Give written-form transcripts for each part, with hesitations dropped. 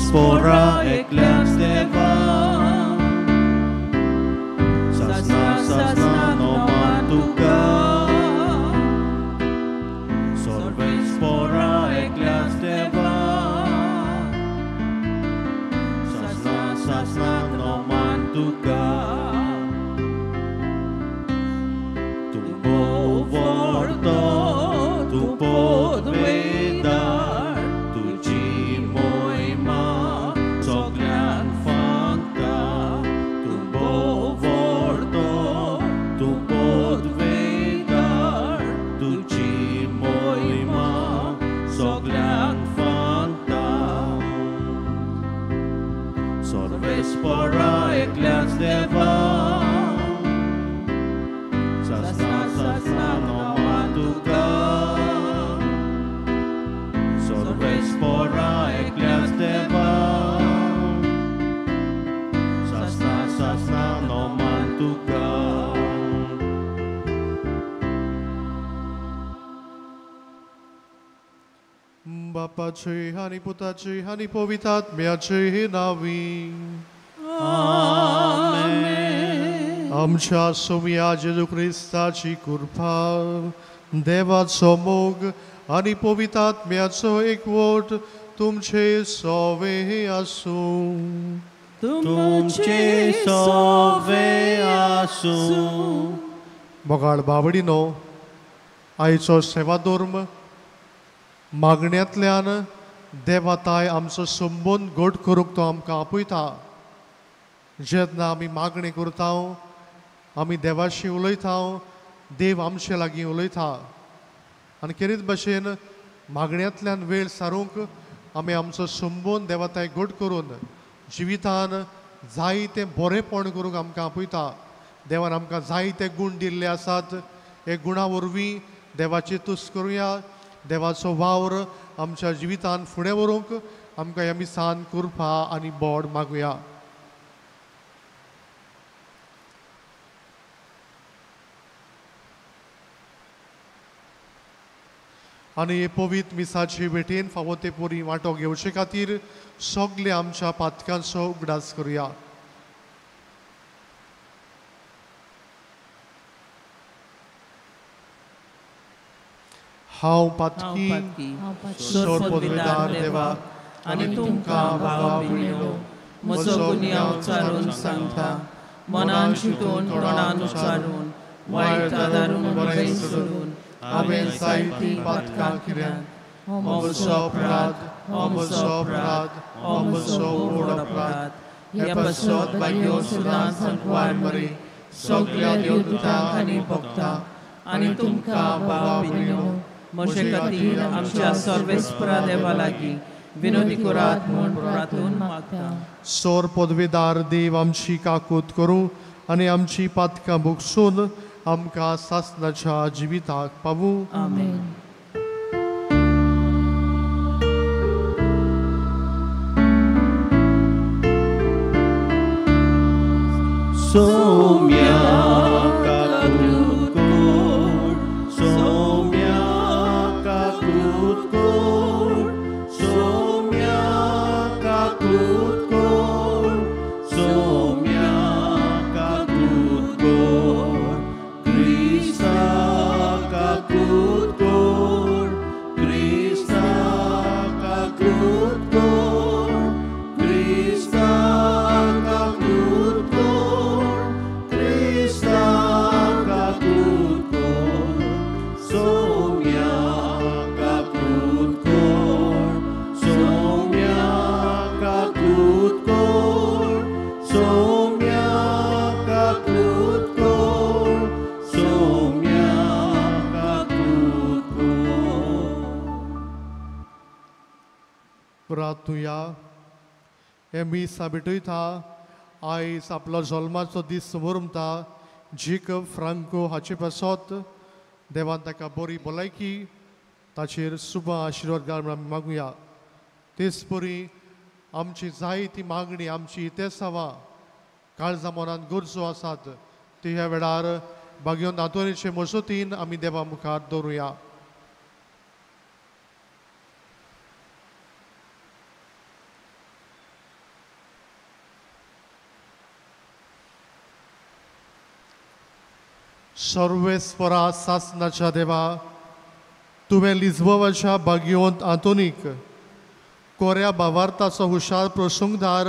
Sorvespora ekleas deva Sasna sasna noman tuka Sorvespora ekleas deva Sasna sasna noman tuka Tumbo vorto tupod vedar tuji moima soglan fanta Tumbo vorto tupod vedar tuji moima soglan fanta Sorvespora ekleas deva Sasna sasna noman tuka Sorvespora ekleas deva Sasna sasna noman tuka Bapaची आणि पुताची आणि पवित्रात्म्याची नावी Amen. आमच्या सोम्या जेजू ख्रिस्ताची कृपा देवाचो मोग आणि पवित्रात्म्याचो एकवट तुमचे सोवे आसू तुमचे सोवे आसू मोगाळ बावडीनो आयचो सेवा धर्म मागण्यांतल्यान देवाताय आमचो संबंद घट करूंक तो आमकां आपयता जेन्ना आमी मागणी करता आमी देवाशी उलयता देव आमचे लागीं उलयता आनी खेरीत भशेन मागण्यांतल्यान वेळ सारूंक आमी आमचो संबंद देवाताय घट करून जिवितान जायतें बरेंपण करूंक आमकां आपयता देवान आमकां जायते गूण दिल्ले आसात हे गुणा वरवीं देवाची तुस्त करुया देवाचो वावर आमच्या जिवितान फुडें व्हरूंक आमकां ह्या मिसान कृपा आनी बोड मागुया आनी हे पवित्र मिसाची भेटेन फावो ते पोरी वांटो घेवचे खातीर सगळे आमच्या पातकांचो उगडास करुया हांव पातकी सोर पदवीदार देवा आनी तुमकां भावा भयणीनो म्हजो गुन्यांव उच्चारून सांगता मनान चिंतून तोंडान उच्चारून वायट आदारून बरें सोडून हांवें जायतीं पातकां केल्यात हो म्हजो अपराध हो म्हजो अपराध हो म्हजो व्हड अपराध ह्या पासत भाग्यो सदां सांकवार मरे सगळ्या देवदूतांक आनी भक्तांक आनी तुमकां भावा भयणीनो म्हजे खातीर आमच्या सर्वेस्परा देवा लागीं विनोदी करात म्हूण प्रार्थून मागता सोर पदवीदार देव आमची काकूत करूं आनी आमची पातकां भोगसून आमकां सासणाच्या जिविताक पावूं आमेन Somya kakut kor Somya kakut kor Somya kakut kor Somya kakut kor Krista kakut kor Krista kakut kor Krista kakut kor Krista kakut kor Somya kakut kor Somya kakut kor Somya kakut kor Somya kakut kor प्रार्थुया हे मिसा भेटयता आयज आपलो जल्माचो दीस उरमता जिकब Franco हाचे पासत देवान ताका बरी भलायकी ताचेर शुभ आशिर्वाद घाल म्हूण आमी मागुया तेच परी आमची जायती मागणी आमची इतेसावां काळजा मनान गरजो आसात ती ह्या वेळार भाग्योन नातोनीचे मजतीन आमी देवा मुखार दवरुया सर्वेस्परा सासनाच्या देवा तुवें लिजबोवाच्या भाग्यवंत आंतोनीक कोऱ्या भावार्थाचो हुशार प्रसंगदार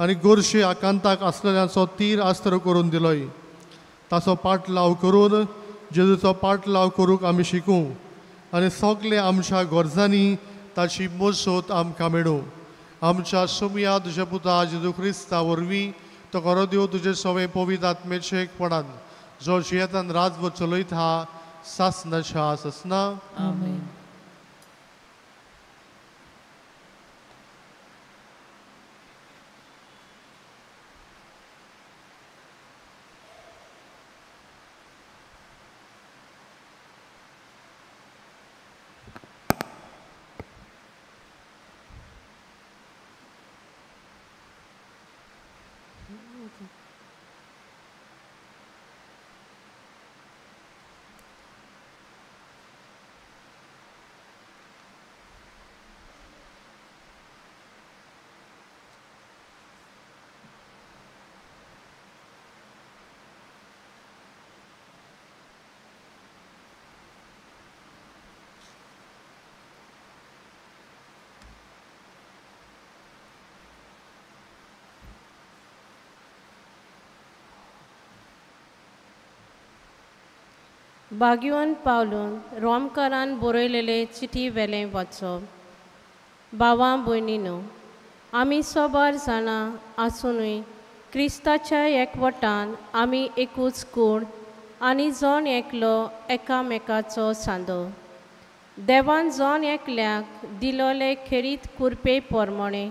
आनी गोरशी आकांताक आसलेल्यांचो तीर आस्त्र करून दिलोय. ताचो पाटलाव करून जेजूचो पाटलाव करूंक आमी शिकूं आनी सगले आमच्या गरजांनी ताची मजत आमकां मेळूं. आमच्या सुमया तुज्या पुता जेजू क्रिस्ता वरवीं तो खरो देव तुजे सवें पवित्र आत्मेचे एकपणान जो जियेतान राजव चलयता सासनाच्या आसना. आमेन. भाग्यवान पावलून रोमकारान बरयलेले चिठी वेलें वाचप. भावां भयणीनो, आमी सोबार जाणां आसुनूय क्रिस्ताच्या एकवटान आमी एकूच कूड आनी जण एकलो एकामेकाचो सांदो. देवान जण एकल्याक दिलोले खेरीत कुरपे पोरमोणे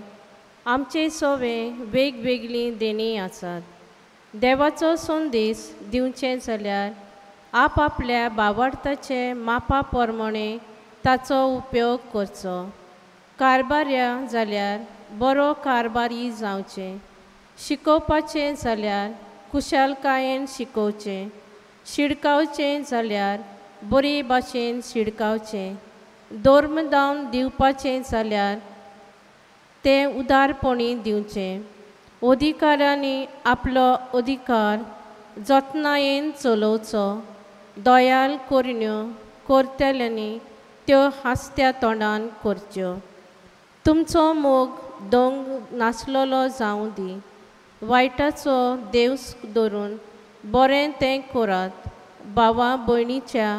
आमचे सवें वेगवेगळीं देणी आसात. देवाचो संदेश दिवचें जाल्यार आपआपल्या भावार्थाचे मापा पोरमोणे ताचो उपयोग करचो. कारबार्या जाल्यार बरो कारबारी जावचें. शिकोवपाचें जाल्यार कुशलकायेन शिकोवचें. शिडकावचें जाल्यार बरे भाशेन शिडकावचें. धर्मदान दिवपाचें जाल्यार तें उदारपणी दिवचें. अधिकाऱ्यांनी आपलो अधिकार जतनायेन चलोवचो. दयाल कोरण्यो करतल्यांनी त्यो हास्त्या तोंडान करच्यो. तुमचो मोग दोंग नासलोलो जावं दी. वायटाचो देवस धरून बरें तें करात. भावा भयणीच्या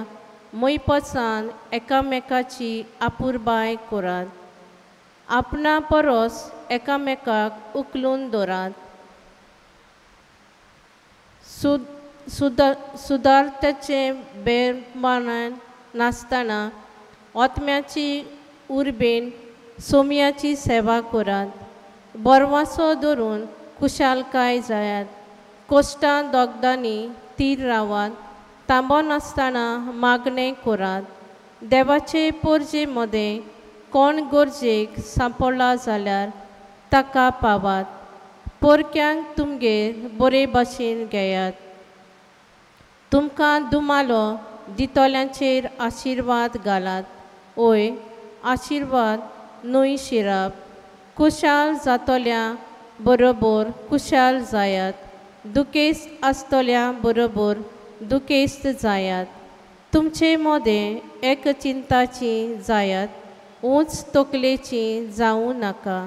मैपचान एकामेकाची आपुरबाय करात. आपणा परस एकामेकाक उखलून दवरात. सुदारतेचे बेरमानान नासतना आत्म्याची उर्बेन सोमयाची सेवा करात. बरवासो धरून कुशालकाय जायात. कोश्टां दोगदांनी तीर रावात. तांबो नासतना मागणें करात. देवाचे पोरजे मदें कोण गरजेक सांपडला जाल्यार ताका पावात. पोरक्यांक तुमगेर बरे भाशेन घेयात. तुमकां दुमालो दितोल्यांचेर आशिर्वाद घालात. ओय आशिर्वाद न्हय शिराप. कुशाल जातोल्या बरोबर कुशाल जायात. दुखेस्त आसतोल्या बरोबर दुखेस्त जायात. तुमचे मदें एक चिंताची जायात. उंच तकलेची जावं नाका.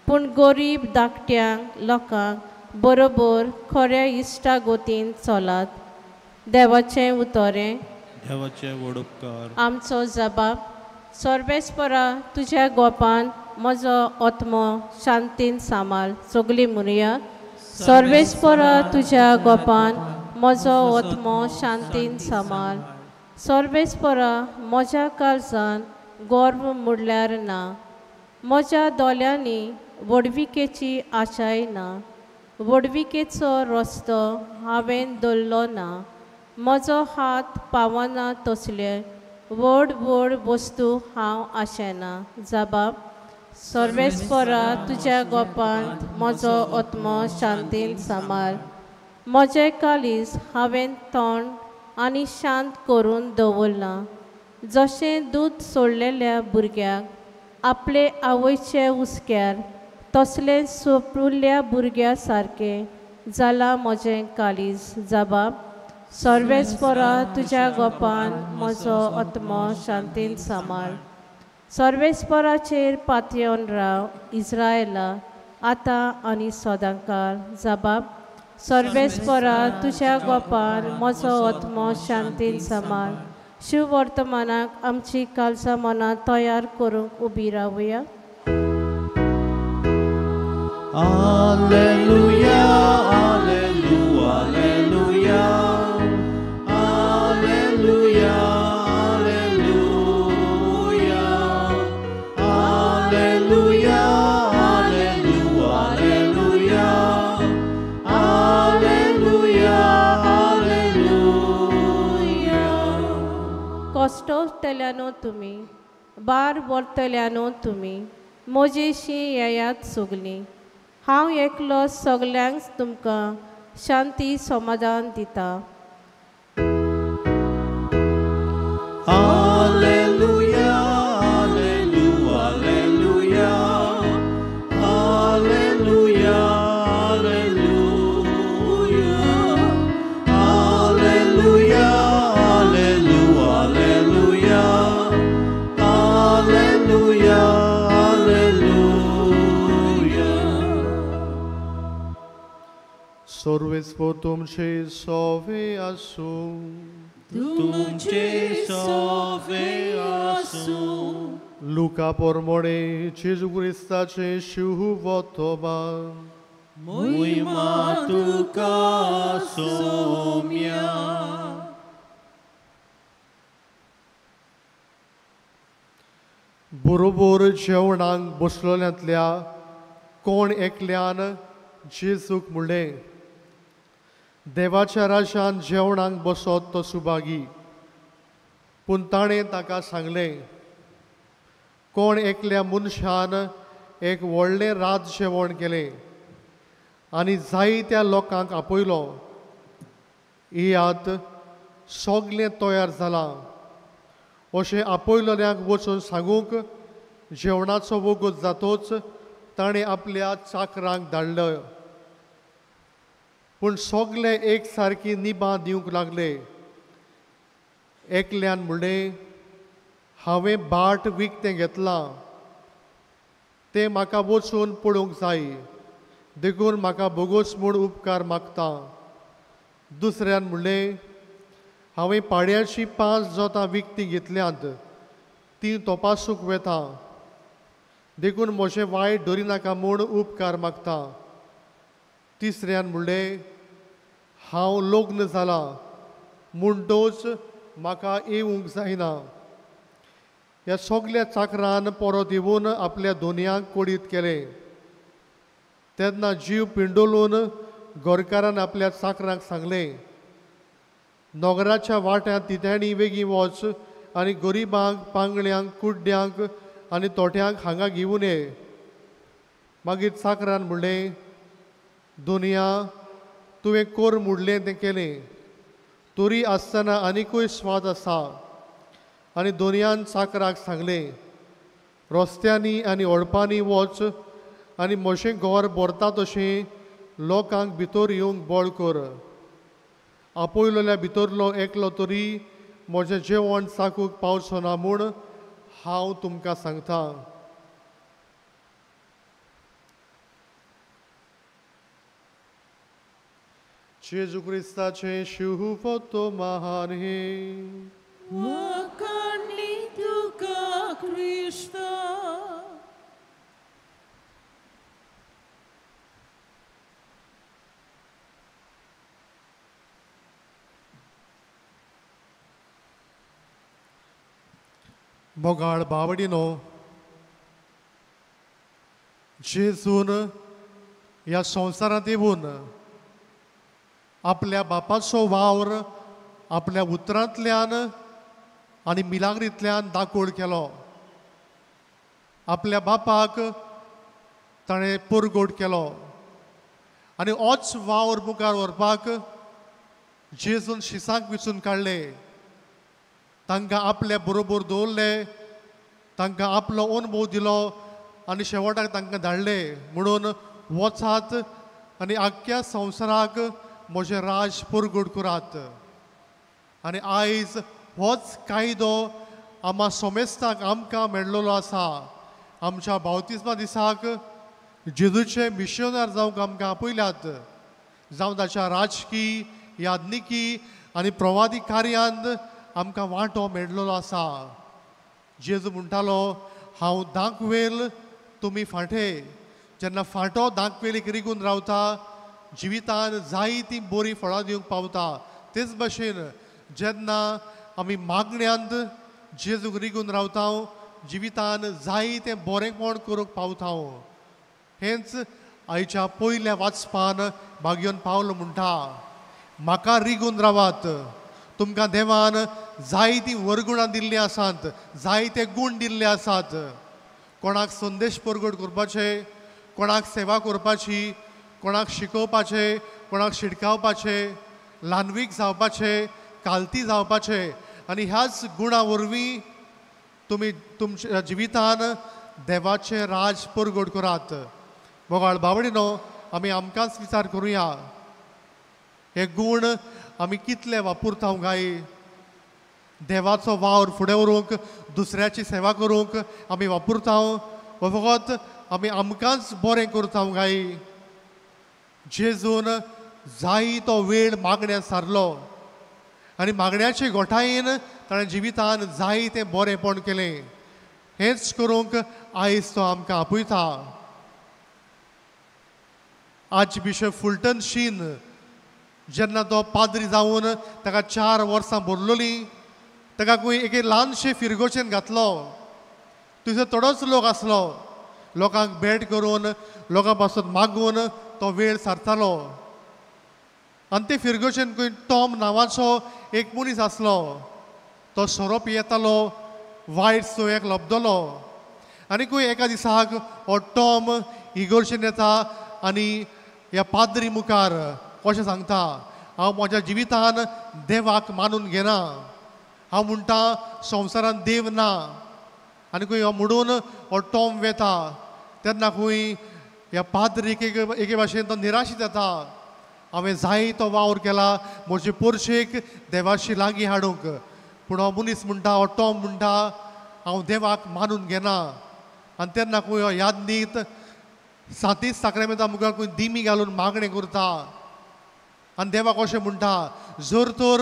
पूण गरीब धाकट्यांक लोकांक बरोबर खऱ्या इश्टागोतीन चलात. देवाचें उतोरें. देवाचे वडोपकार. आमचो जबाब. सर्वेस्परा तुज्या गोपान म्हजो आत्मो शांतीन सांबाळ. सगळीं म्हणुया. सर्वेस्परा तुज्या गोपान म्हजो आत्मो शांतीन सांबाळ. सर्वेस्परा म्हज्या काळजान गर्व मुडल्यार ना. म्हज्या दोळ्यांनी वडविकेची आशाय ना. वडविकेचो रस्तो हांवें धरलो ना. म्हजो हात पावना तसले व्हड व्हड वस्तू हांव आशेना. जबाब. सर्वेस्परा तुज्या गोपान म्हजो आत्मो शांतीन सांबाळ. म्हजें काळीज हांवें थंड आनी शांत करून दवरलां. जशें दूद सोडलेल्या भुरग्याक आपले आवयचे हुस्क्यार तसलें सोपुल्ल्या भुरग्या सारकें जालां म्हजें काळीज. जबाब. सर्वेस्परा तुझ्या गोपान म्हजो आत्मो शांतीन सांबाळ सर्वेस्पराचेर पातयेवन राव इस्रायेला आतां आनी सदांकाळ जबाब सर्वेस्परा तुझ्या गोपान म्हजो आत्मो शांतीन सांबाळ शिव वर्तमानाक आमची कालसां मनां तयार करूंक उबी रावया Alleluia, alleluia, alleluia, alleluia, alleluia, alleluia, alleluia, alleluia, alleluia. कश्टोतल्यानो तुमी बार व्हरतल्यानो तुमी म्हजेशी येयात सगलीं हांव एकलो सगल्यांक तुमकां शांती समाधान दिता Alleluia, alleluia, alleluia, alleluia, alleluia, alleluia, alleluia, alleluia, alleluia. सर्वेस्पर तुमचे सोवे आसूं तुमचे सोवे आसूं लुका पोरमोणे जेजू क्रिस्ताचे शिव वतोबान मुइमा तुका सोम्या बरोबर जेवणाक बसलोल्यांतल्या कोण एकल्यान जेजूक म्हणलें देवाच्या राशान जेवणाक बसत तो सुभागी पूण ताणें ताका सांगलें कोण एकल्या मनशान एक व्हडलें रात जेवण केलें आनी जायत्या लोकांक आपयलो यात सगलें तयार जालां अशें आपयलोल्यांक वचून सांगूंक जेवणाचो वगत जातोच ताणें आपल्या चाकरांक धाडलो पूण सगळे एक सारकी निबां दिवंक लागले एकल्यान म्हणलें हांवें बाट विकतें घेतलां तें म्हाका वचून पळोवंक जाय देखून म्हाका बोगोस म्हूण उपकार मागता दुसऱ्यान म्हणलें हांवें पाड्याची 5 जोतां विकतीं घेतल्यांत तीं तपासूंक वेता देखून म्हजें वायट धरिनाका म्हूण उपकार मागता तिसऱ्यान म्हणलें हांव लग्न जालां म्हणटच म्हाका येवंक जायना ह्या सगल्या चाकरान परत येवन आपल्या दोनयांक कोडीत केलें तेन्ना जीव पिंडोलून गोरकारान आपल्या चाकरांक सांगलें नगराच्या वाट्यांत तित्यांनी वेगीं वच आनी गरिबांक पांगड्यांक कुड्ड्यांक आनी तोट्यांक हांगा घेवन ये मागीर चाकरान म्हणलें दुनिया तुवें कोर मुडलें तें केलें तोरी आसतना आनिकूय स्वाद आसा आनी दोनयान चाकराक सांगलें रस्त्यांनी आनी ओडपांनी वच आनी म्हजें घर भरता तशें लोकांक भितर येवंक बळ कर आपयलोल्या भितरलो एकलो तरी म्हजें जेवण चाकूंक पावचो ना म्हूण हांव तुमकां सांगतां जेजू क्रिस्ताचे शिव तो महान हे Wakani tuka Krishna मोगाळ बावडीनो जेजून ह्या संवसारांत येवन आपल्या बापाचो वावर आपल्या उतरांतल्यान आनी मिलाग्रींतल्यान दाखोड केलो आपल्या बापाक ताणें पुरगोड केलो आनी होच वावर मुखार व्हरपाक जेजून शिसाक विचून काडले तांकां आपल्या बरोबर दवरले तांकां आपलो अनुभव दिलो आनी शेवटाक तांकां धाडले म्हणून वचात आनी आख्ख्या संवसाराक म्हजें राज पुरगोड करात आनी आयज होच कायदो आम्हा सोमेस्ताक आमकां मेळ्ळलो आसा. आमच्या बावतिस्मा दिसाक जेजूचे मिशनर जावंक आमकां आपयल्यात. जावं ताच्या राजकी यादनिकी आनी प्रवादी कार्यांत आमकां वांटो मेळ्ळलो आसा. जेजू म्हणटालो हांव दाखवेल तुमी फाटे. जेन्ना फांटो दाखवेलीक रिगून रावता जिवितान जायतीं बरीं फळां दिवंक पावता. तेच भशेन जेन्ना आमी मागण्यांत जेजूक रिगून रावता जिवितान जायतें बरेंपण करूंक पावता. हेंच आयच्या पयल्या वाचपान भाग्योन पावलो म्हणटा म्हाका रिगून रावात. तुमकां देवान जायतीं वरगुणां दिल्लीं आसात, जायते गूण दिल्ले आसात. कोणाक संदेश परगट करपाचे, कोणाक सेवा करपाची, कोणाक शिकोवपाचे, कोणाक शिडकावपाचे, ल्हानवीक जावपाचे, कालती जावपाचे. आनी ह्याच गुणां वरवीं तुमी तुमच्या जिवितान देवाचें राज परगट करात. मोगाळ बावडीनो आमी आमकांच विचार करुया हे गूण आमी कितले वापरता गाय. देवाचो वावर फुडें व्हरूंक, दुसऱ्याची सेवा करूंक आमी वापरता वा फकत आमी आमकांच बरें करता गाय. जेजून जायतो वेळ मागण्या सारलो आनी मागण्याचे गोठायेन ताणें जिवितान जायतें बरेंपण केलें. हेंच करूंक आयज तो आमकां आपयता. आर्च बिशप फुलटन शीन जेन्ना तो पाद्री जावन ताका 4 वर्सां भरलोलीं ताका खंय एक ल्हानशें फिरगोशेन घातलो. थंयसर थोडोच लोक आसलो. लोकांक भेट करून लोकां पासून मागून तो वेळ सारतालो. आनी ते फिरगोशेन खंय टॉम नांवाचो एक मनीस आसलो. तो सोरोप येतालो, वायट सोयेक लबदलो. आनी खंय एका दिसाक हो टॉम इगोर्शेन येता आनी ह्या पाद्री मुखार कशें सांगता हांव म्हज्या जिवितान देवाक मानून घेना. हांव म्हणटा संवसारान देव ना. आनी खंय हो म्हणून हो टॉम वेता तेन्ना खंय ह्या पाद्रीक एके भाशेन तो निराशीत जाता. हांवें जायतो वावर केला म्हजे पोरशेक देवाशी लागीं हाडूंक. पूण हो मनीस म्हणटा, हो टॉम म्हणटा हांव देवाक मानून घेना. आनी तेन्ना खंय हो यादनीत 37 साक्रामेंता मुखार खंय दिमी घालून मागणें करता. आनी देवाक अशें म्हणटा जर तर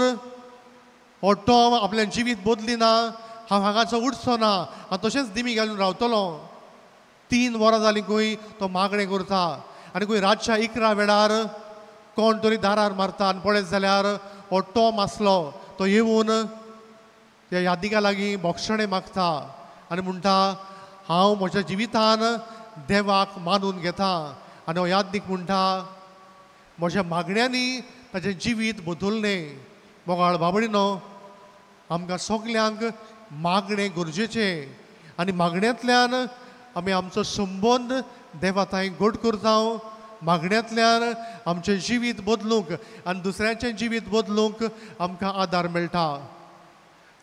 हो टॉम आपलें जिवीत बदलिना हांव हांगाचो उठचो ना हांव तशेंच दिमी घालून रावतलो. 3 वरां जालीं खंय तो मागणें करता. आनी खंय रातच्या 11 वेळार कोण तरी दारार मारता आनी पळयत जाल्यार हो टॉम आसलो. तो येवन त्या यादिका लागीं भोक्षणें मागता आनी म्हणटा हांव म्हज्या जिवितान देवाक मानून घेता. आनी हो यादनीक म्हणटा म्हज्या मागण्यांनी ताचें जिवीत बदललें. मोगाळ बाबडीनो आमकां सगल्यांक मागणें गरजेचें आनी मागण्यांतल्यान आमी आमचो संबंद देवा थंय घट करता. मागण्यांतल्यान आमचें जिवीत बदलूंक आनी दुसऱ्यांचें जिवीत बदलूंक आमकां आदार मेळटा.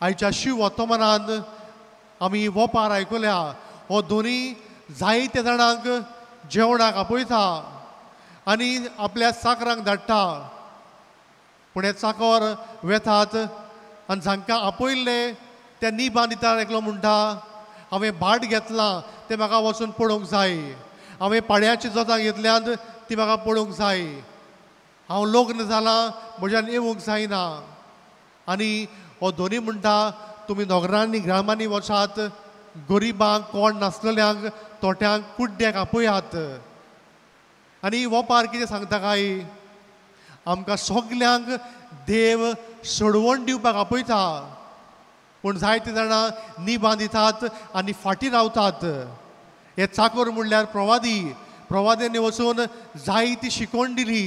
आयच्या शिव वर्तमानांत आमी वोपार आयकल्या हो दोनी जायत्या जाणांक जेवणाक आपयता आनी आपल्या चाकरांक धाडटा. पूण हे चाकर वेतात आनी जांकां आपयल्ले त्या निबान दिता एकलो म्हणटा हांवें भाट घेतलां तें म्हाका वचून पळोवंक जाय. हांवें पाड्याची जोतां घेतल्यांत ती म्हाका पळोवंक जाय. हांव लग्न जालां म्हज्यान येवंक जायना. आनी हो दोनी म्हणटा तुमी नोकरांनी ग्रामांनी वचात गरिबांक कोण नासलेल्यांक तोट्यांक कुड्ड्याक आपयात. आनी वोपार कितें सांगता काय आमकां सगल्यांक देव सोडवण दिवपाक आपयता. पूण जायते जाणां निबान दितात आनी फाटीं रावतात. हे चाकर म्हणल्यार प्रवाद्यांनी वचून जायती शिकवण दिली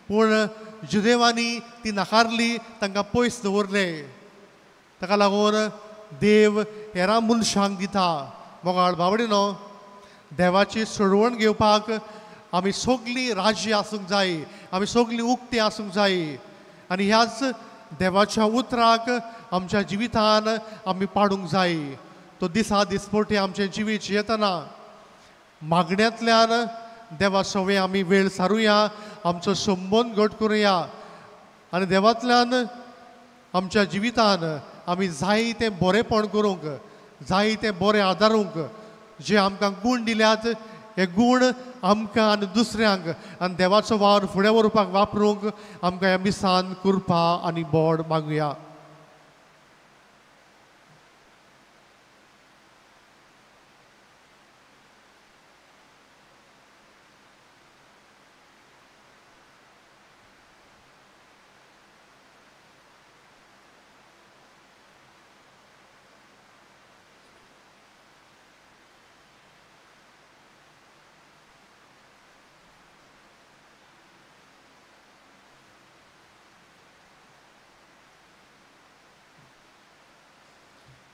पूण जुदेवांनी ती नाकारली, तांकां पयस दवरले. ताका लागून देव हेरां मनशांक दिता. मोगाळ बाबडीनो देवाची सोडवण घेवपाक आमी सगलीं राजी आसूंक जाय, आमी सगलीं उक्तीं आसूंक जाय. आनी ह्याच देवाच्या उतराक आमच्या जिवितान आमी पाडूंक जाय. तो दिसा दिसपटी आमचें जिवीत येतना मागण्यांतल्यान देवा सवे आमी वेळ सारुया, आमचो संबंद घट करुया आनी देवांतल्यान आमच्या जिवितान आमी जाय तें बरेंपण करूंक, जाय तें बरें आदारूंक जे आमकां गूण दिल्यात, हे गूण आमकां आनी दुसऱ्यांक आनी देवाचो वावर फुडें व्हरपाक वापरूंक आमकां ह्या मिसान कृपा आनी बोड मागुया.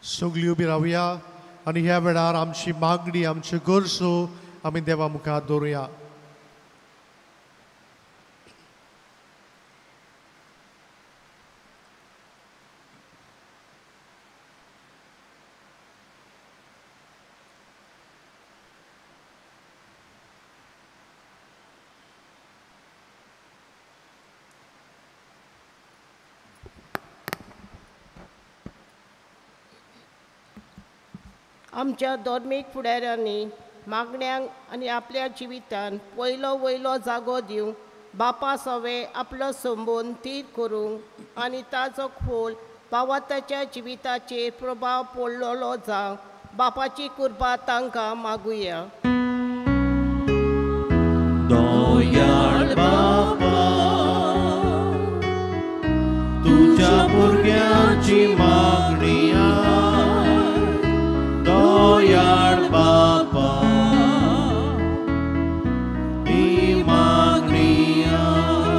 सगळीं उबी रावया आनी ह्या वेळार आमची मागणी, आमच्यो गरजो आमी देवा मुखार दवरुया. आमच्या धर्मीक फुडाऱ्यांनी मागण्यांक आनी आपल्या जिवितान पयलो वयलो जागो दिवंक बापा सवे आपलो संबोध तीर करूंक आनी ताचो खोल भावाताच्या जिविताचेर प्रभाव पडलेलो जावंक बापाची कृपा तांकां मागुया. दयाळ बापा, तुझ्या भुरग्याची मागणी आय. दयाळ बापा, ही मागणी आय.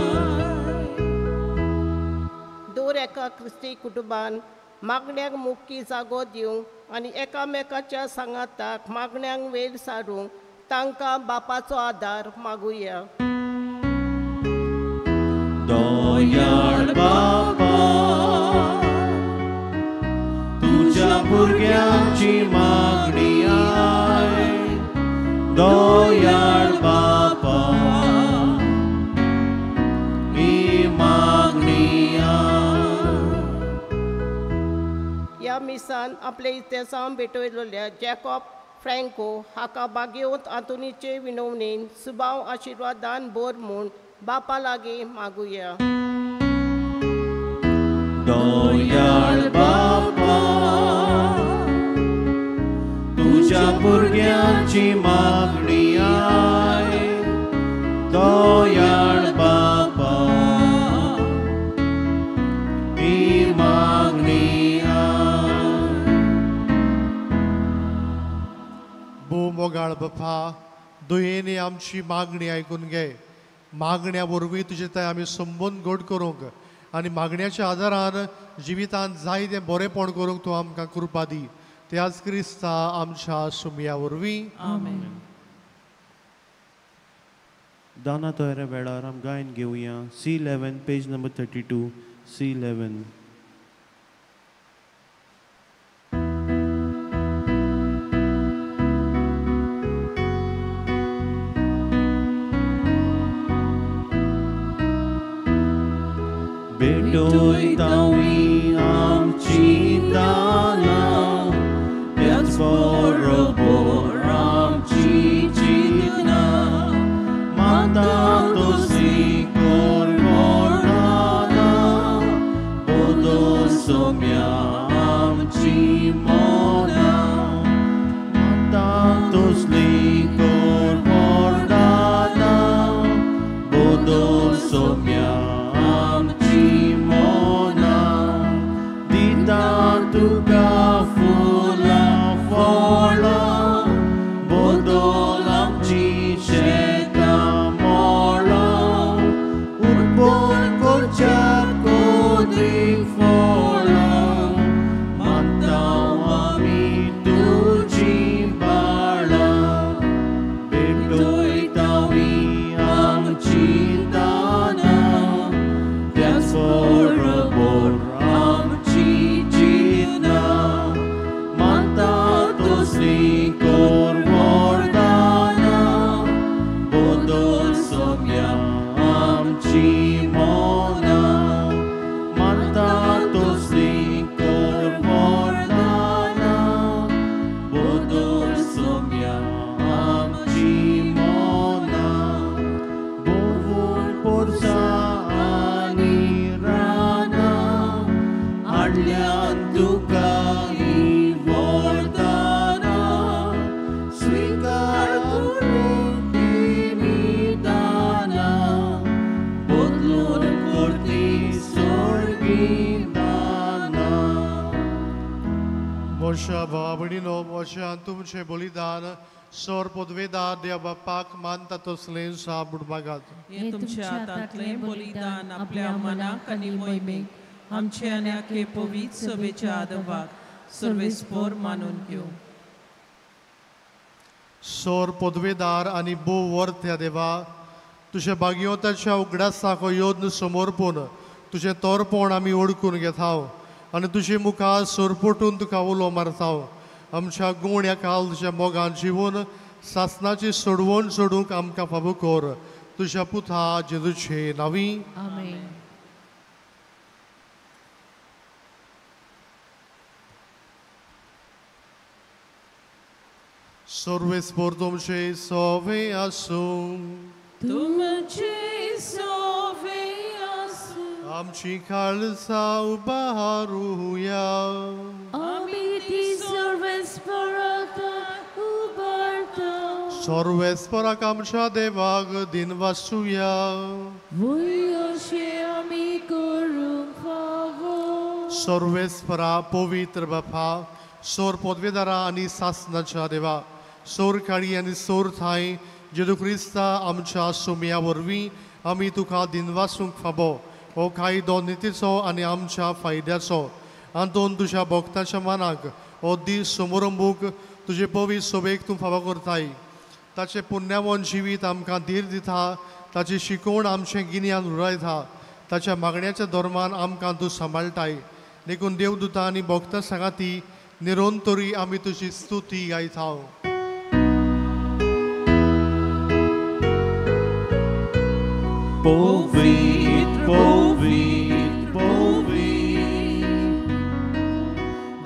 दर एका क्रिस्ती कुटुंबान मागण्यांक मुख्य जागो दिवंक आनी एकामेकाच्या सांगाताक मागण्यांक वेळ सारूंक तांकां बापाचो आदार मागुया. दयाळ बापा, तुझ्या भुरग्याची मागणी आय. दयाळ बापा, ही मागणी आय. ह्या मिसान आपले इतिहासान भेटयलेल्या जॅकॉब फ्रँको हाका बागेवंत आंतोनीचे विनवणेन सुबाव आशिर्वादान बोर म्हूण बापा लागीं मागुया. दयाळ बापा, तुझ्या भुरग्याची मागणी आय. दयाळ बापा, ही मागणी आय. भू मोगाळ बापा, दयेने आमची मागणी आयकून घे. मागण्या वरवीं तुजे थंय आमी संबंद घट करूंक आनी मागण्याच्या आदारान जिवितांत जाय तें बरेंपण करूंक तूं आमकां कृपा दी. त्याच क्रिस्ता आमच्या सुमया वरवीं. आमेन. दाना तोयऱ्या वेळार आमी गायन घेवया. C11 page number 32. C11. भेटोयतावी आमची दानां, त्याच बरोबर आमची चिंतनां. माता तोसी कोर मोडाना, बोदो सोम्या आमची मोनां. माता तोसली कोर मोडाना, बोदो सोम्या आमची मोनां. दिता तुका फुलां फळां, बोदोल आमची शेतां मोळां. उर्बोर करच्या कोदरीक फळां, मानतांव आमी तुजी बाळां. मोशा भावणीनो मोशान तुमचे बलिदान सोर पदवेदार देव बापाक मानता तसले साबूड मागात हे तुमच्या हातांतले बलिदान आपल्या मनाक आनी मोहिमेक आमचे आनी आखे पवित्र सभेच्या आदवाक सर्वेस्पोर मानून घेऊ. सोर पदवेदार आनी बो वर्त्या देवा तुझे भाग्योताच्या उगडासाको योद्न समोरपून तुझे तोरपण आमी ओळखून घेताव आनी तुझे मुखार सोरपटून तुका उलो मारताव. आमच्या गुण्या काल तुझ्या मोगान जिवन सासनाची सोडवण सोडूंक आमकां फावो कर तुझ्या पुता जेजूचे नावी. आमेन. सर्वेस्पोर तुमचे सोवे आसूं तुमचे सोवे आसूं आमची खालसा उबारूया आमी ती सर्वेस्पराक उबारता. सर्वेस्पराक आमच्या देवाक दिन वासूया. वय अशें आमी करूंक फावो. सर्वेस्परा पवित्र बापा सोर पदवेदारा आनी सासनाच्या देवा सोर काळी आनी सोर थाय जेजू क्रिस्ता आमच्या सुमया वरवीं आमी तुका दिनवासूंक फाबो हो कायदो नितीचो आनी आमच्या फायद्याचो आंतून तुज्या भक्तांच्या मनाक हो दीस समारंभूक तुजे पवित्र सभेक तूं फावो करताय. ताचें पुण्यवन जिवीत आमकां धीर दिता ताची शिकवण आमचें गिन्यान उरयता ताच्या मागण्याच्या धर्मान आमकां तूं सांबाळटाय. देखून देवदूतां आनी भक्तां सांगाती निरंतरी आमी तुजी स्तुती गायताव. Povit, povit, povit,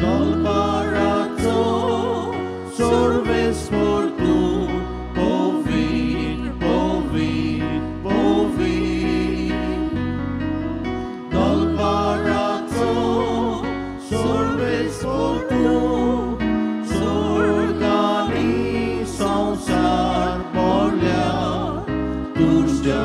Dolbarato, sorves por tu, povit, povit, povit, Dolbarato, sorves por tu, sorgani sansar bolya, turja.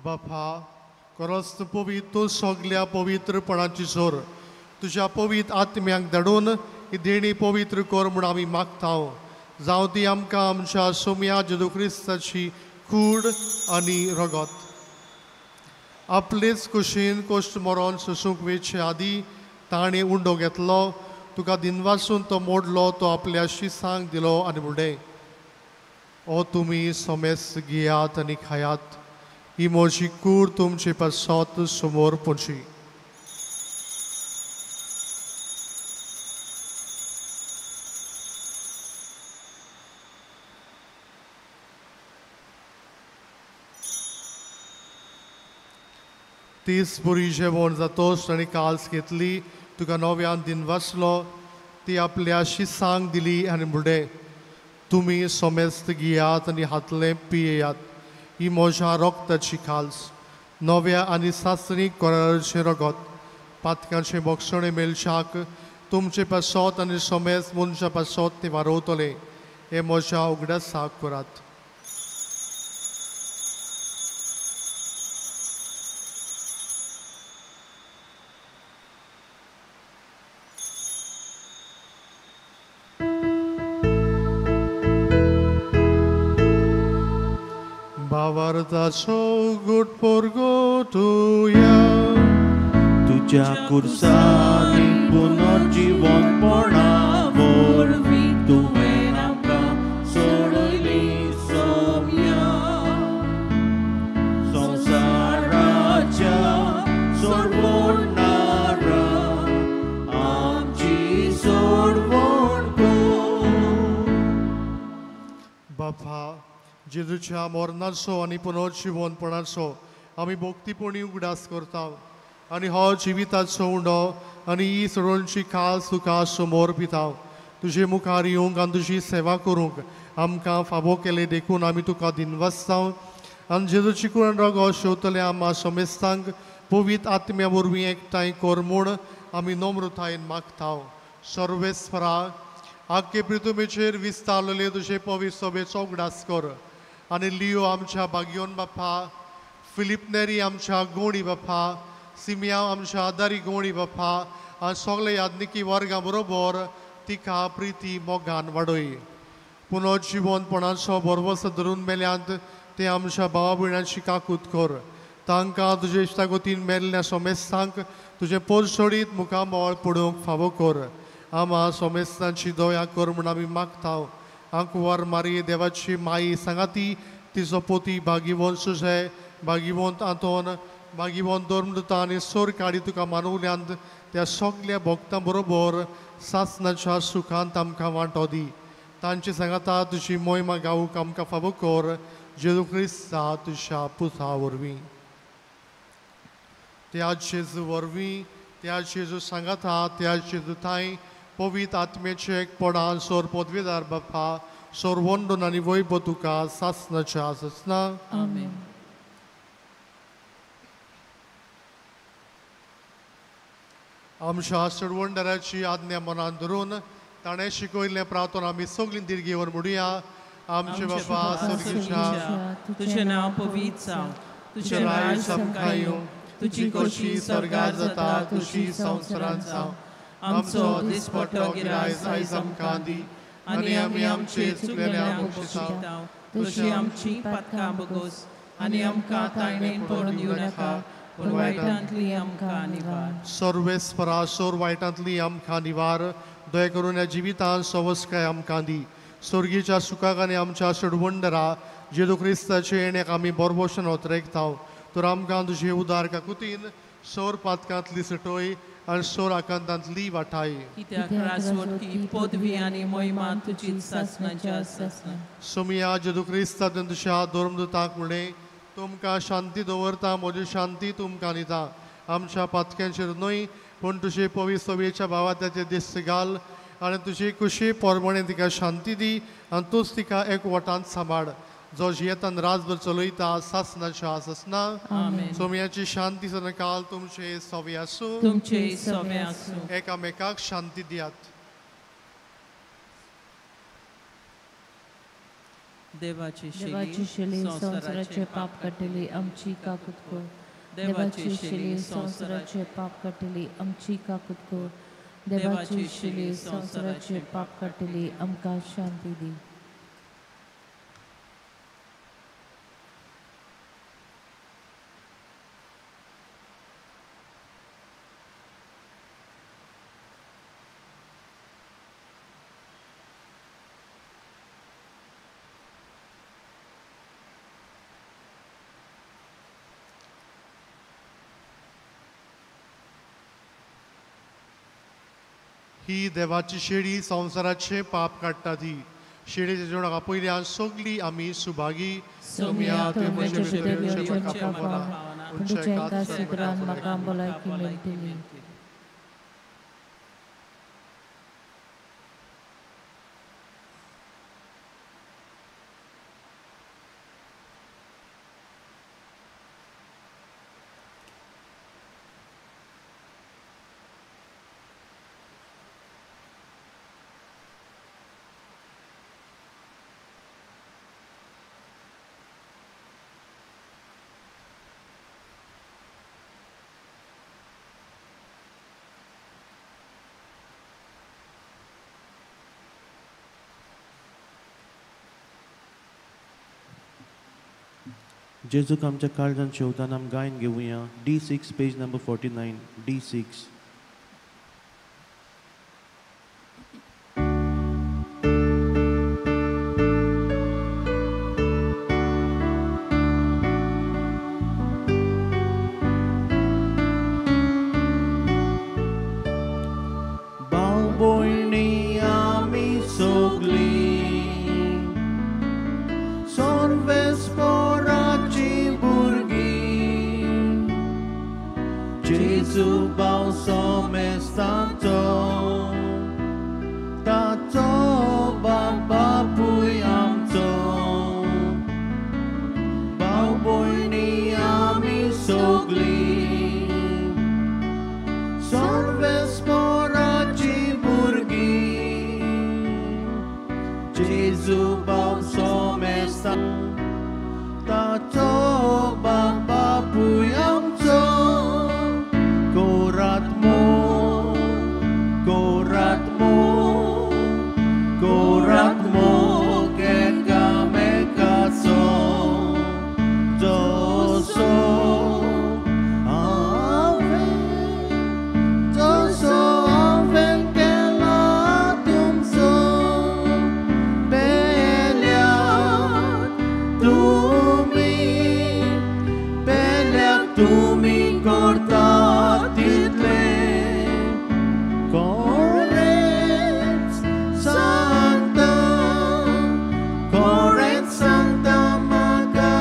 बापा खरोच पवित्र सगल्या पवित्रपणाची सोर तुझ्या पवित्र आत्म्याक धाडून ही देणी पवित्र कर म्हूण आमी मागताव. जावं ती आमकां आमच्या सोम्या जेजू क्रिस्ताची कूड आनी रगत आपलेच कुशीन कोश्ट मरोन सोसूंक वेचे आदी ताणें उंडो घेतलो तुका दिनवासून तो मोडलो तो आपल्या शिसांक दिलो आनी म्हणलें ओ तुमी सोमेस घेयात आनी खायात ही म्हजी कूड तुमचे पासत समोर पोंची. तीस बरी जेवण जातोच ताणें काल्स घेतली तुका नव्यान दिनवासलो ती आपल्या शिसांक दिली आनी म्हणलें तुमी सोमेस्त घेयात आनी हातलें पियेयात ही म्हज्या रोगताची खाल्स नव्या आनी सासरीक कोराचें रगत पातकांचें भक्षणें मेलशाक तुमचे पासत आनी सोमेस मनशा पासत ते वारोवतले हे म्हज्या उगडासाक करात. Bawartaco gut porgotuya तुझ्या कुर्सानी पुनर्जीवन पणावर तुवें आमकां सोडली सोम्या संवसाराच्या सोडवणारा आमची सोडवण कर. बापा जेजूच्या मरणाचो आनी पुनर्जीवनपणाचो आमी भक्तीपणी उगडास करता आनी हो जिविताचो उंडो आनी ही सडोणची खाल सुखा समोर पिता तुजे मुखार येवंक आनी तुजी सेवा करूंक आमकां फावो केले देखून आमी तुका दिनवासता आनी जेजूची कुळण रगो शेवतले आम्हा समेस्तांक पवित्र आत्म्या वरवीं एकठांय कर म्हूण आमी नम्रतायेन मागता सर्वेस्परा आख्खे पृथ्वीचेर विस्तारलेले तुजे पवित्र सभेचो उगडास कर आनी लियो आमच्या बागयोन बापा फिलिप नेरी आमच्या गोणी बापा सिमिया आमच्या आदारी गोणी बापा आनी सगळे यादनिकी वर्गां बरोबर तिका प्रिती मोगान वाडय पुनर्जीवनपणाचो बरवस धरून मेल्यांत ते आमच्या भावा भयणांची काकूत कर तांकां तुजे इश्टागोतीन मेल्ल्या सोमेस्तांक तुजे पोरसोडीत मुखामोळ पडोवंक फावो कर आम्हा सोमेस्तांची दया कर म्हूण आमी मागता आंकुवार मारी देवाची माई सांगाती तिचो पोती भागिवंत सुजे भागिवंत आंतोन भागिवंत दोर्मदता आनी सोर काडी तुका मानवल्यांत त्या सगल्या भक्तां बरोबर सासणाच्या सुखांत आमकां वांटो दी तांची सांगाता तुजी मोहिमा गावूंक आमकां फावो कर जेजू क्रिस्ता तुज्या पुता वरवीं त्या जेजू वरवीं त्या जेजू सांगाता त्या जेजू थंय पवित्र आत्मेचे एकपणान सोर पदवीदार बापा सोर वंदन आनी वैभव तुका सासणाच्या आसना आमेन. आमच्या सडवंडराची आज्ञा मनान धरून ताणें शिकयल्लें प्रार्थना आमी सगळीं दिर्गेवर म्हणुया आमचे बापा स्वर्गीच्या तुझे नाव पवित्र जावं तुझे राय राज समका येवं तुझी कशी स्वर्गार जाता तुझी संवसारांत जावं आमचो दिसपट्टो गिरायज आयज आमकां दी आनी आमी आमचे चुकलेल्यांक बक्षिता तशी आमची पातकां बगोस आनी आमकां तायणेन पडून दिवं नाका पूण वायटांतली आमकां निवार सर्वेस्परा सोर वायटांतली आमकां निवार दया करून ह्या जिवितांत सवस्काय आमकां दी स्वर्गीच्या सुखाक आनी आमच्या सडवंडरा जेजू क्रिस्ताचे येण्याक आमी बरभोशन वतरेकता तर आमकां तुजे उदार काकुतीन सोर पातकांतली सटोय आनी सोर आकांतांतली वाटाय कित्याक राजवटी पदवी आनी मोहिमा तुजी सासणाच्या आसना सोमिया जेजू क्रिस्तान तुज्या धर्मदूताक म्हणलें तुमकां शांती दवरता म्हजी शांती तुमकां दिता आमच्या पातक्यांचेर न्हय पूण तुजे पवित्र सभेच्या भावात्याचे दिस घाल आनी तुजी खुशी पोरमणे तिका शांती दी आनी तूंच तिका एकवटांत सांबाळ जो जियेतान राजभर चलयता सासणाच्या आसना आमेन. सोमयाची शांती सनकाल तुमचे सवे आसूं तुमचे सवे आसूं एकामेकाक शांती दियात देवाची देवाची शिली संवसाराचे पाप काटिली आमची काकूत कर देवाची शिली संवसाराचे पाप काटिली आमची काकूत कर देवाची शिली संवसाराचे पाप काटिली आमकां शांती दी ही देवाची शेळी संवसाराचे पाप काडटा ती शेळीच्या जेवणाक पयल्यान सगळी आमी सुभागी सोमिया तूं म्हजे भितर येवचें म्हाका पावना पूण तुज्या एका सुत्रान म्हाका भलायकी मेळटली जेजूक आमच्या काळजान शेवतान आमी गायन घेवया D6 पेज नंबर 49 D6. भाव भयणी आमी सगळीं Sorve Jesu bausomes tanto tato babapuy amto bauboy ni ami sogli sorves mora ciburgi Jesu bausomes tanto tato babapuy amto korat mo ke kame kaso doso ave ke la tumso belia tumi corta title Corret Santa Maga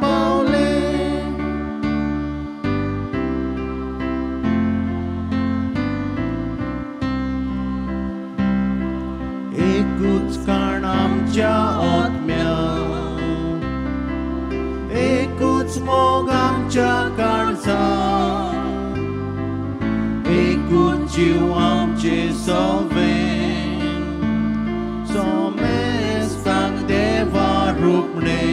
Paule एकूच काण आमच्या आत्म्या एकूच मोग आमच्या काळजा एकूच जीव आमचे सवेन सोमेस्तांक देवा रुपणे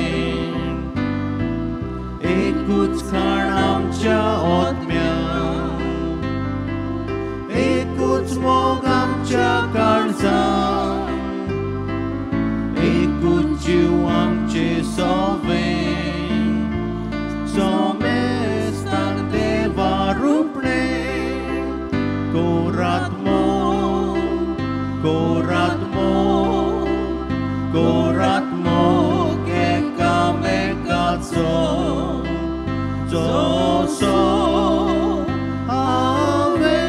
एकूच खाण आमच्या आत्म्या एकूच मोग आमच्या काळजा एकूच जीव आमचे सवेन सोमेस्तांक देवा रुपणे कोरात्मो के kame kaso zoso ave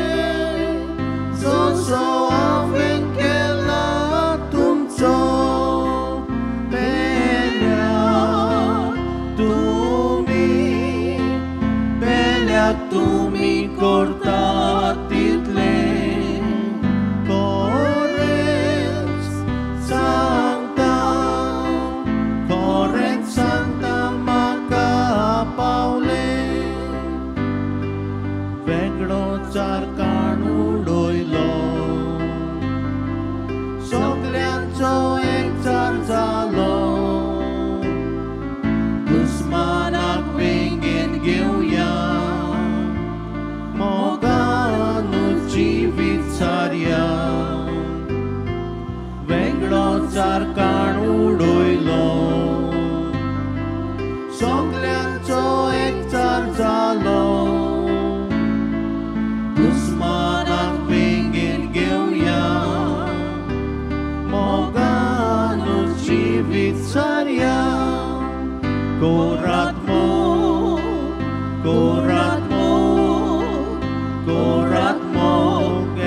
ke la tumso belia tumi corta title Santa Maga Paule वेगळो चार काण उडयलो सगळ्यांचो एकचार जालो दुस्मानाक वेंगेन घेवया मोगानूच जिवीत सारया वेगळो चार काण उडयलो सगळ्यांचो एकचार जालो दुस्मानाक वेंगेन घेवया मोगानूच जिवीत सारया कोरात्मो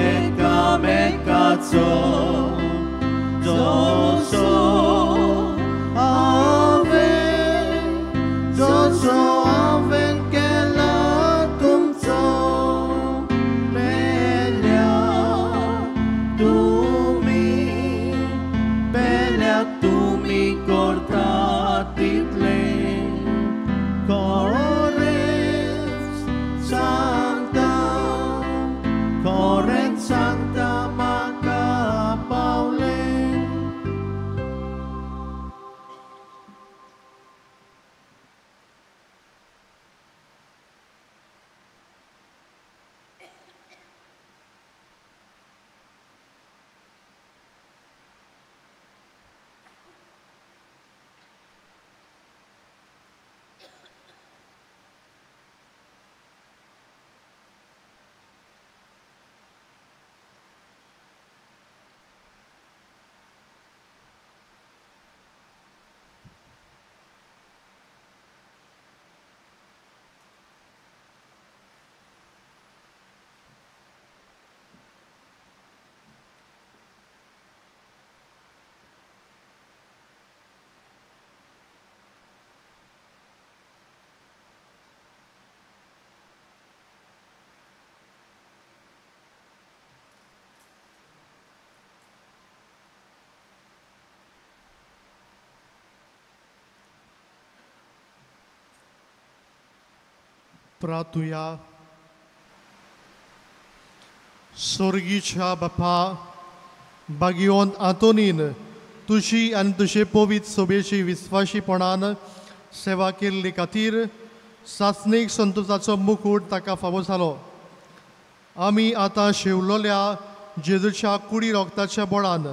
एकामेकाचो जोसो ave ke la tumso belia tumi corta title Corret Santa Maga प्रार्थुया. स्वर्गीच्या बापा, भाग्यवंत आंतोनीन तुझी आनी तुजे पवित्र सोबेची विस्वाशीपणान सेवा केल्ली खातीर सासणीक संतोषाचो मुकूट ताका फावो जालो. आमी आतां शिवलोल्या जेजूच्या कुडी रोगताच्या बळान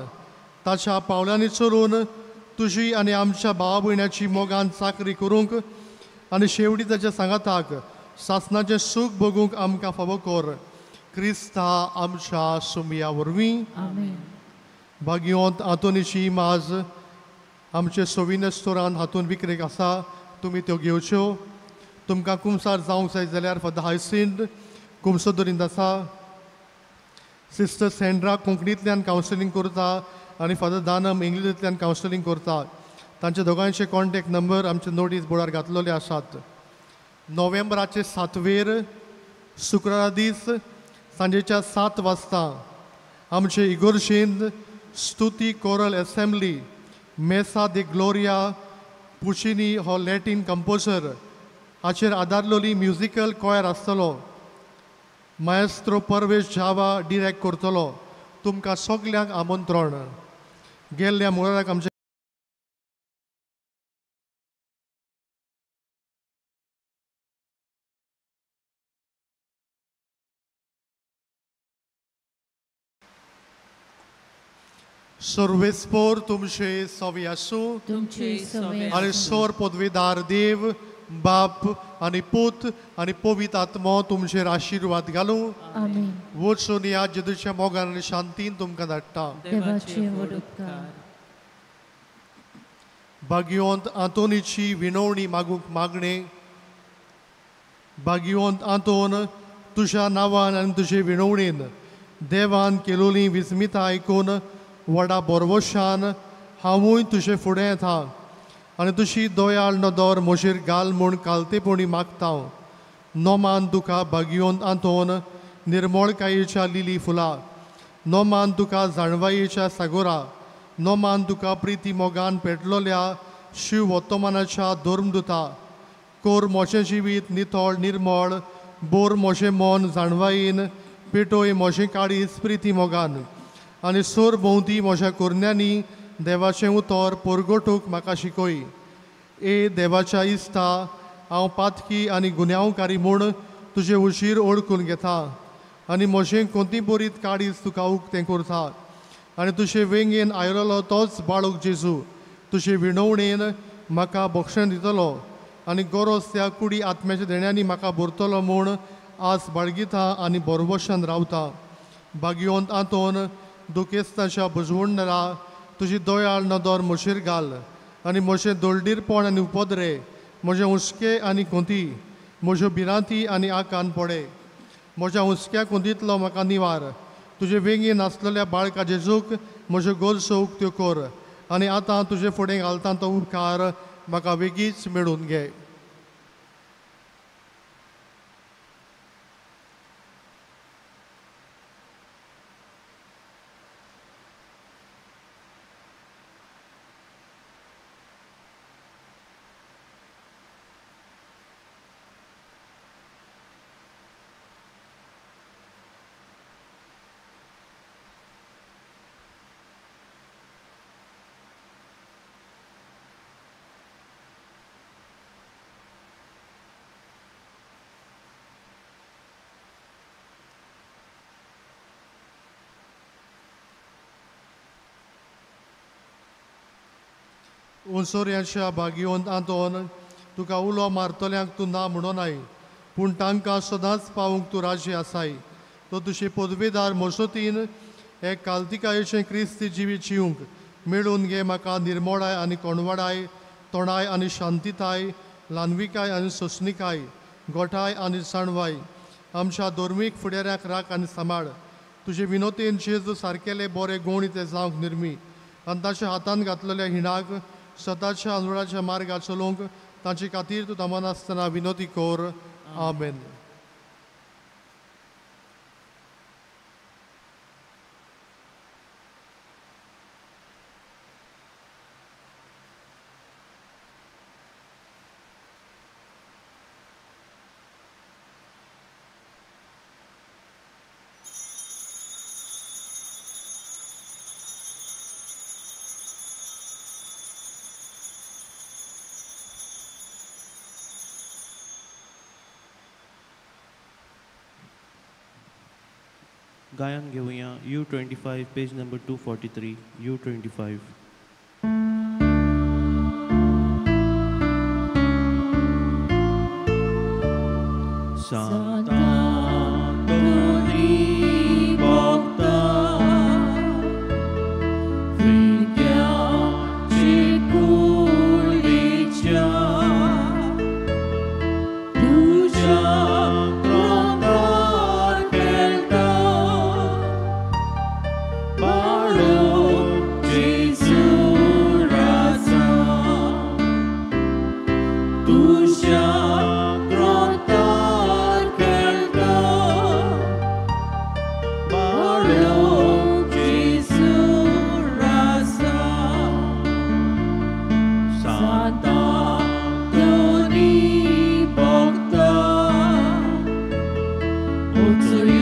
ताच्या पावलांनी चलून तुजी आनी आमच्या भावा भयणाची मोगान चाकरी करूंक आनी शेवटी ताच्या सांगाताक सासणाचें सूख भोगूंक आमकां फावो कर. क्रिस्ता आमच्या सुमया वरवीं. आमेन. भाग्यवंत आंतोनीची माज आमचे सोविन स्टोरान हातून विक्रेक आसा, तुमी त्यो घेवच्यो. तुमकां कुमसार जावंक जाय जाल्यार फादर हायसिंड कुमसो दरींत आसा. सिस्टर सँड्रा कोंकणींतल्यान कावन्सिलींग करता आनी फादर दानम इंग्लिशींतल्यान कावन्सिलींग करता. तांचे दोगांयचे कॉन्टॅक्ट नंबर आमचे नोटीस बोर्डार घातलेले आसात. नोव्हेंबराचे 7 शुक्रारा दीस सांजेच्या 7 वाजता आमचे इगोर्जेंत स्तुती कोरल असेंब्ली मेसा दे ग्लोरिया पुचिनी हो लॅटीन कंपोजर हाचेर आदारलोली म्युजिकल कॉयर आसतलो. मायस्त्रो परवेश जावा डिरेक्ट करतलो. तुमकां सगल्यांक आमंत्रण. गेल्ल्या मुळाराक आमचे सर्वेस्पोर तुमचे सवी आसूं. तुमचे सवे आनी सोर पदवीदार देव बाप आनी पूत आनी पवित्र आत्मो तुमचेर आशिर्वाद घालूं. आमेन. वचून या जेजूच्या मोगान आनी शांतीन तुमकां धाडटा. देवाचे व्हड उपकार. भाग्यवंत आंतोनीची विनवणी मागूंक मागणे. भाग्यवंत आंतोन, तुज्या नांवान आनी तुजे विनवणेन देवान केलोली विस्मिताय आयकून व्हडा बोरवोशान हांवूय तुजे फुडें येता आनी तुजी दोयाळ नदर म्हजेर घाल म्हूण कालतेपणी मागता. नोमान तुका भाग्यवंत आंतोन निर्मळकायेच्या लिली फुलां. नोमान तुका जाणवायेच्या सागोरा. नोमान तुका प्रिती मोगान पेटलोल्या शिव वर्तमानाच्या धर्मदुता. कोर मोचें जिवीत नितळ निर्मळ. बोर मोचें मन जाणवायेन. पेटोय मोचें काळीज प्रिती मोगान. आनी सोर भोंवती म्हज्या कुरण्यांनी देवाचें उतर परगटूंक म्हाका शिकय. ए देवाच्या इश्टा, हांव पातकी आनी गुन्यांवकारी म्हूण तुजे उशीर ओळखून घेता आनी म्हजें कोंती बरीत काळीज तुका उक्तें करता. आनी तुजे वेंगेन आयलोलो तोच बाळूक जेजू तुजे विणवणेन म्हाका भक्षण दितलो आनी गरज त्या कुडी आत्म्याच्या देण्यांनी म्हाका भरतलो म्हूण आस बाळगिता आनी बोरवोशान रावता. भाग्यवंत आंतोन, दुखेस्ताच्या बुजवणरा तुजी दोयाळ नदर म्हजेर घाल आनी म्हजें दोळडीरपण आनी उपद्रे, म्हजें हुस्कें आनी कोंती, म्हज्यो भिरांती आनी आकान पडे. म्हज्या हुस्क्या कोंतींतलो म्हाका निवार. तुजे वेंगेन आसलेल्या बाळका जेजूक म्हज्यो गरजो उक्त्यो कर आनी आतां तुजे फुडें घालता तो उपकार म्हाका बेगीच मेळून घे. ओसोऱ्याच्या भाग्यवंत आंतोन, तुका उलो मारतल्यांक तूं ना म्हणोनाय, पूण तांकां सदांच पावूंक तूं राजी आसाय. तो तुजे पदवेदार मसोतीन हे काल्तिकायेचें क्रिस्ती जिवीत जिवंक मेळून घे म्हाका निर्मळाय आनी कोणवाडाय, तोणाय आनी शांतीताय, ल्हानविकाय आनी सोंसणिकाय, गोठाय आनी जाणवाय आमच्या धर्मीक फुडाऱ्याक राख आनी सांबाळ. तुजे विनोतेन जेजू सारकेले बरे गूण ते जावंक निर्मी आनी ताच्या हातान घातलेल्या हिणाक स्वताच्या अनुराच्या मार्गार चलोवंक तांचे खातीर तूं तमान आसतना विनोती कोर. आमेन. गायन घेऊया U25 page number 243 U25. Santa Dori Bokta Vigya Chikulicha Tuja Krontar Kelta Baro Jesu Rasa Tuja To